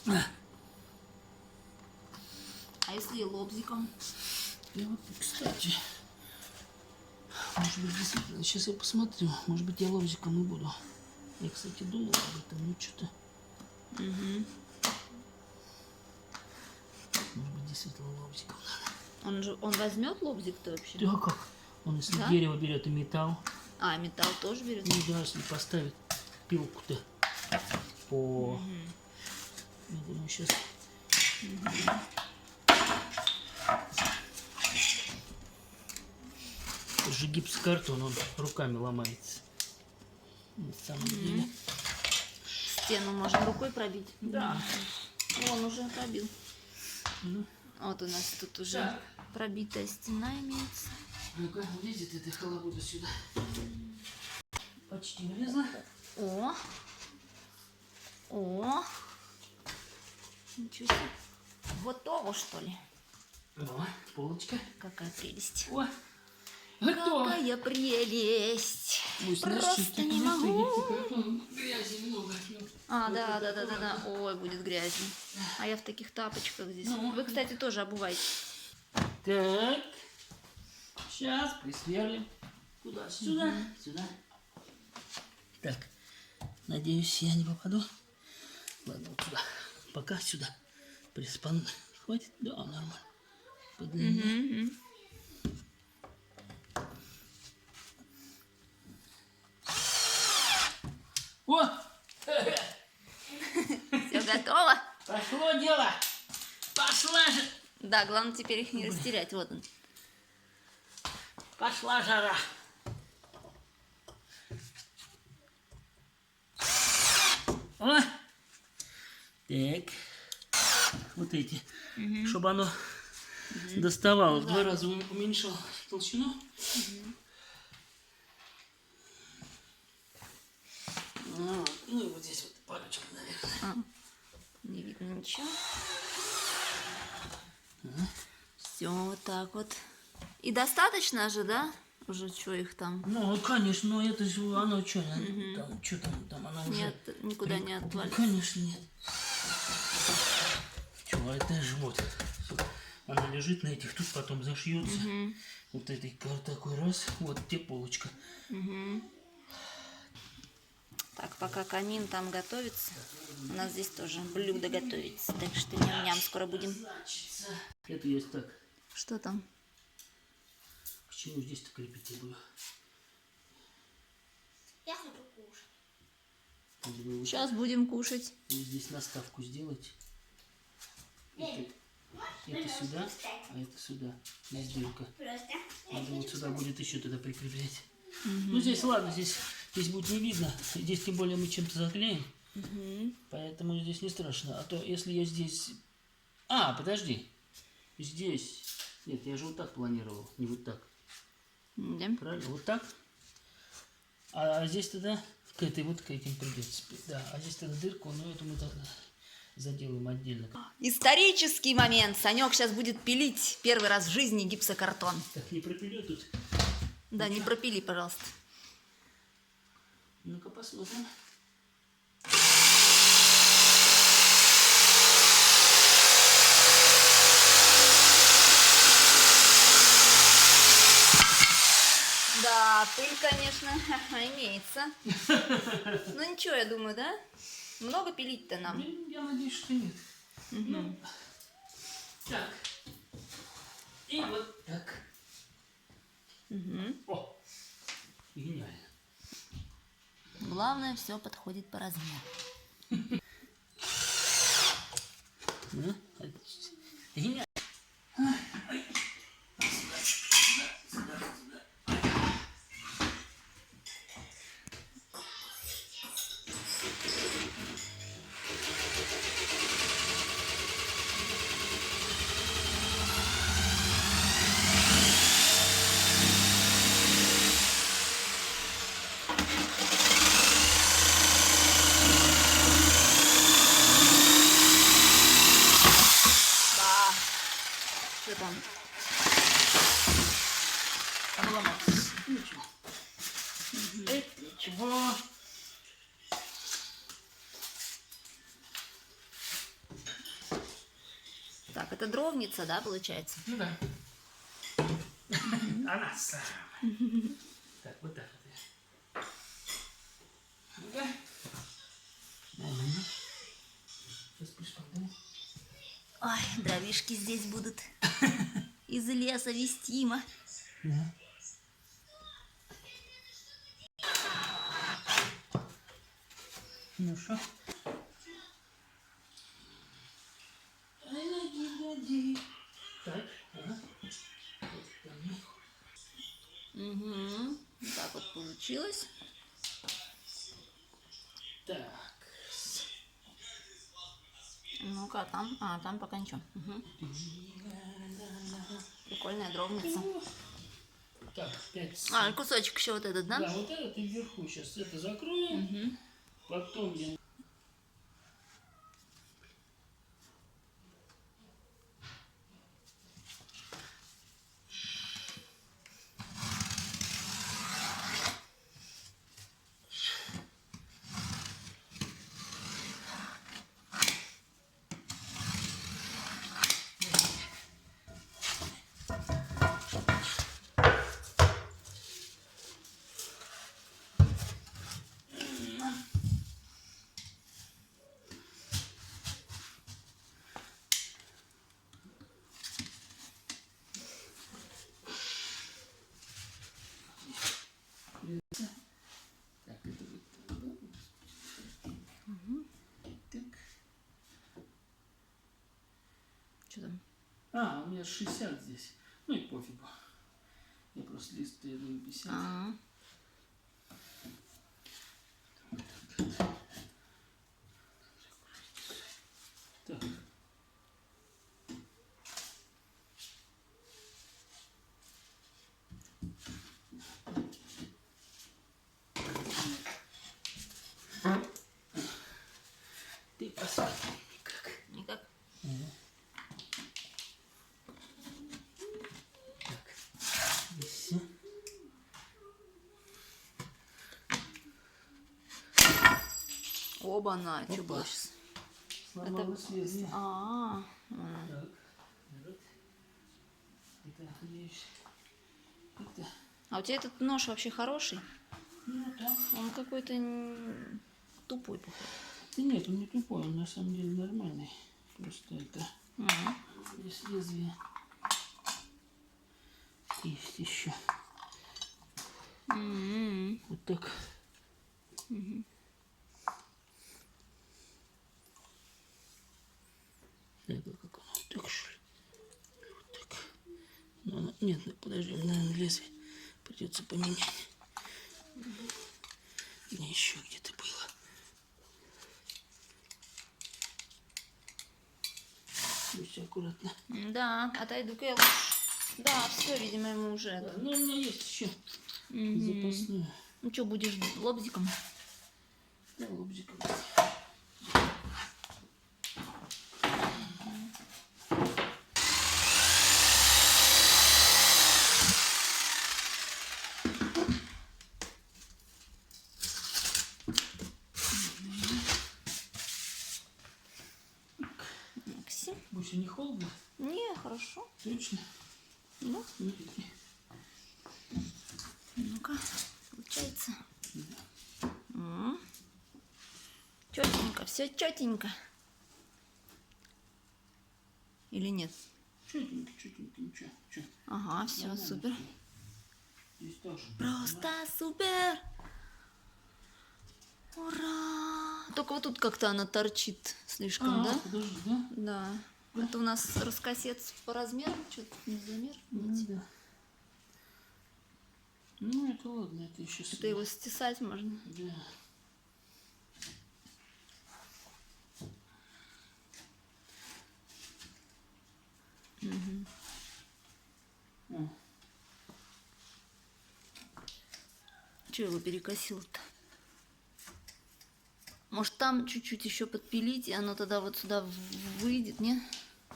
А если лобзиком? Да вот, кстати, может быть, действительно, сейчас я посмотрю, может быть, я лобзиком и буду. Я, кстати, думал об этом, но что-то... Угу. Может быть, действительно лобзиком надо. Он возьмет лобзик-то вообще? Да как? Он если Да? дерево берет и металл, А, металл тоже берет? ну да, если поставить пилку-то по... Я думаю, сейчас... Это же гипсокартон, он руками ломается. На самом деле. Стену можно рукой пробить? Да. Он уже пробил. Ну. Вот у нас тут уже Так. пробитая стена имеется. Ну-ка, влезет эта халабуда сюда. Почти влезла. О! О! Ничего себе. Готово, что ли? О, полочка. Какая прелесть. О, готово. Какая прелесть. Пусть Просто не могу. Грязи много. А, да. Ой, будет грязно. А я в таких тапочках здесь. Ну. Вы, кстати, тоже обувайтесь. Так. Сейчас присверлим. Куда? Сюда. Сюда. Так. Надеюсь, я не попаду. Ладно, вот сюда. Пока сюда. Приспан. Хватит? Да, нормально. По длине. О! Все готово? Пошло дело! Пошла же! Да, главное теперь их не растерять. Вот он. Пошла жара! О! Так. Вот эти. Чтобы оно доставало. В 2 раза уменьшил толщину. Ну и вот здесь вот парочку, наверное. Не видно ничего. Все вот так вот. И достаточно же, да? Уже что их там? Ну, конечно, но это же оно что, там, что там, оно уже... Нет, никуда не отвалится. Конечно, нет. Чего, это же вот. Она лежит на этих, тут потом зашьется. Вот этой такой раз, вот где полочка. Так, пока камин там готовится, у нас здесь тоже блюдо готовится. Так что ням-ням скоро будем. Это есть так. Что там? К чему здесь-то крепить я буду? Я хочу кушать. Вы вот Сейчас будем кушать. здесь наставку сделать. Это сюда, а это сюда. Здесь дырка. Просто. Надо вот сюда будет еще туда прикреплять. Ну здесь ладно, здесь будет не видно. Здесь тем более мы чем-то заклеим. Поэтому здесь не страшно. А то если я здесь... А, подожди. Здесь... Нет, я же вот так планировал, не вот так. Да? Правильно? Вот так. А здесь тогда к этим придется. Да, а здесь тогда дырку, но эту мы тогда заделаем отдельно. Исторический момент. Санек сейчас будет пилить первый раз в жизни гипсокартон. Так, не пропилю тут. Да, не пропили, пожалуйста. Ну-ка посмотрим. Да, пыль, конечно, имеется. Ну ничего, я думаю, да? Много пилить-то нам? Я надеюсь, что нет. Ну, так. И вот так. О, гениально. Главное, все подходит по размеру. Ну, отлично. Гениально. Так, это дровница, да, получается? Ну да. Она самая. Так, вот так вот. Ну-ка. Сейчас пришла, да? Ой, дровишки здесь будут из леса вестимо. Да. Ну что? Так, ага. Угу. Так вот получилось. Так. Ну-ка, там. А, там пока ничего. Угу. Прикольная дровница. Так, 5. А, кусочек еще вот этот, да? Да, вот этот и вверху. Сейчас это закроем. Угу. Потом я... Так, это вот. Так. Что там? А, у меня 60 здесь. Ну и пофигу. Я просто лист, я думаю, 50. А, Так. Ты посмотри, как. никак. Так. Здесь все. Оба-на, что Опа. было сейчас? Сломалось лезвие. А, Так. Вот. Это, надеюсь. Это. а у тебя этот нож вообще хороший? Ну, так. Он какой-то тупой, походу. Да нет, он не тупой, он на самом деле нормальный. Просто это... Ага. Здесь лезвие. Есть еще. Вот так. Это как оно? Так что ли? Вот так. Ну, нет, ну, подожди, наверное, лезвие придется поменять. Не, еще где-то было. Будь аккуратно. Да, отойду-ка я лучше. Да, все, видимо, ему уже. Да, ну, у меня есть еще запасное. Ну что, будешь лобзиком? Да, лобзиком. Максим? Буся, не холодно? Не, хорошо. Точно? Ну, Смотрите. ну-ка, получается. Четенько, все четенько. Или нет? Чётенько, ничего. Чё? Ага, все, Нормально супер. всё. Здесь тоже. Просто супер! Ура! Только вот тут как-то она торчит слишком, да? Подожди, да? Да. Это у нас раскосец по размеру, что-то не замер. Ну, да. Ну, это ладно, это еще Это его стесать можно. Да. Че его перекосил-то? Может там чуть-чуть еще подпилить, и оно тогда вот сюда выйдет, не?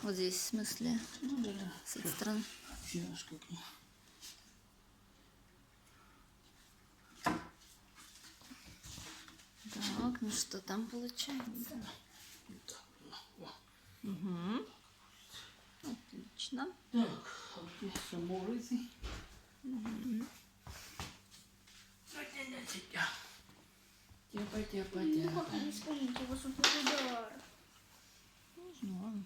Вот здесь, в смысле, Ну, да. с этой стороны. Сейчас как-нибудь. Так, ну что там получается? Вот так. О. Отлично. Так, саморези. Тяпа, тяпа, Ну как тяпа. не скажите, у вас супер удар. Не знаю.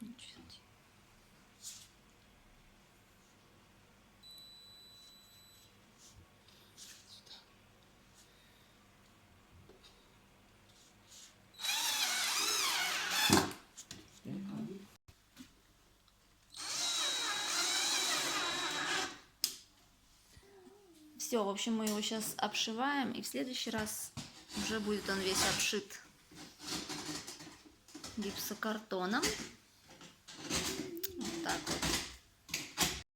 Ничего себе. Все, в общем, мы его сейчас обшиваем, и в следующий раз уже будет он весь обшит гипсокартоном. Вот так вот.